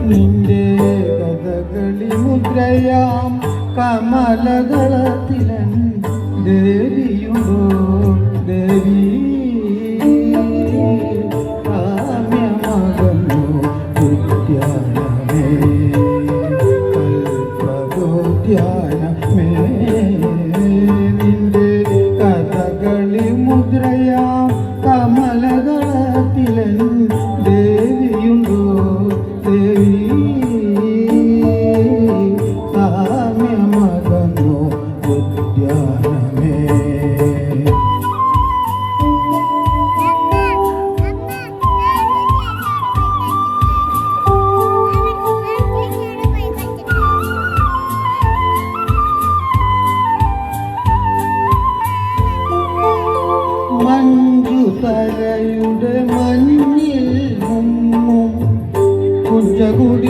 നിന്റെ കഥകളി മുദ്രയാം കമലകളത്തിലൻ ദേവിയുണ്ടോ ദേവി കാമ്യമകന്നു ഉദ്യാനമേ കൽപ്പകോദ്യാനമേ നിന്റെ കഥകളി മുദ്രയാം കമലകളത്തിലൻ ദേവിയുണ്ടോ ദേവി കാമ്യമകന്നു ഉദ്യാനമേ മഞ്ജുതരയുടെ മഞ്ഞിൽ മുങ്ങും കുഞ്ചകുടീരങ്ങളിൽ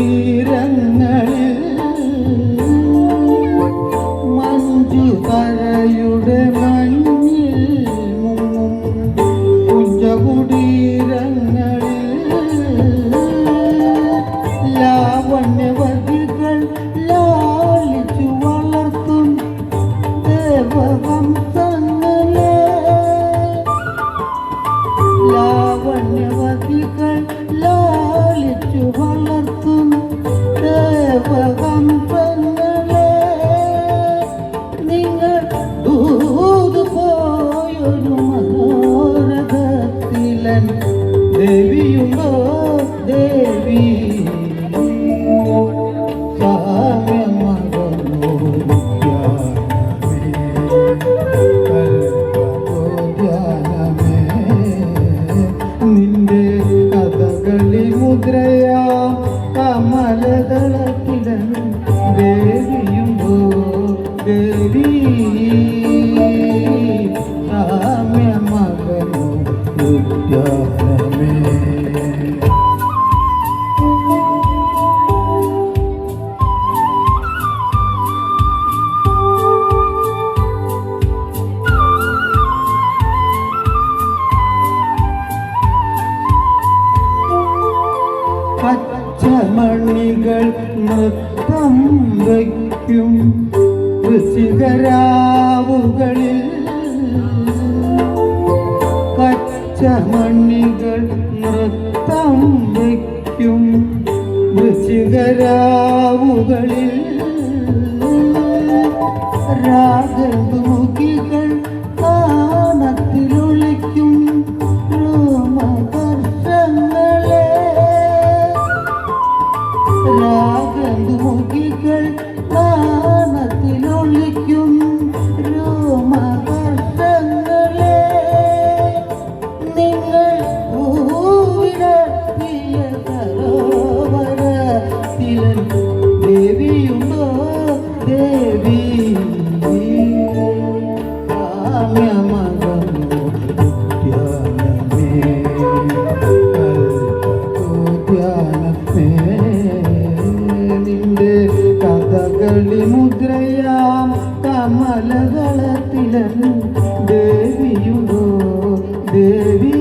മഞ്ജുതരയുടെ മഞ്ഞിൽ മുങ്ങും കുഞ്ചകുടീരങ്ങളിൽ ലാവണ്യവതികൾ ലാളിച്ചു വളർത്തും ദേവവംശങ്ങളെ ലാവണ്യവതികൾ ലാളിച്ചു വളർത്തും ദേവകമ്പങ്ങളെ നിങ്ങൾ ദൂതുപോയൊരു മനോരഥത്തിലൻ ദേവിയുണ്ടോ ദേവി സാമ്യമകന്നു കൽപ്പകോദ്യാനമേ നിന്റെ കഥകളി മുദ്രയാ കമലദളത്തിലൻ ദേവിയുണ്ടോ ദേവി സാമ്യമകന്നു ഉദ്യാനമേ പച്ചമണികൾ നൃത്തം വയ്ക്കും ഋഷികരാവുകളിൽ പച്ചമണികൾ നൃത്തം വയ്ക്കും ഋഷികരാവുകളിൽ രാഗമുഖികൾ കാനത്തിലൊളിക്കും രോമകർഷങ്ങളെ രാഗമുഖികൾ കാനത്തിലൊളിക്കും രോമകർഷങ്ങളെ നിങ്ങൾ ഭൂവിടത്തിയ സരോവരത്തിലൻ ദേവിയുണ്ടോ ദേവി കാമ്യമകന്നു ഉദ്യാനമേ കൽപ്പകോദ്യാനമേ നിന്റെ കഥകളി മുദ്രയാം കമലദളത്തിലൻ ദേവിയുണ്ടോ ദേവി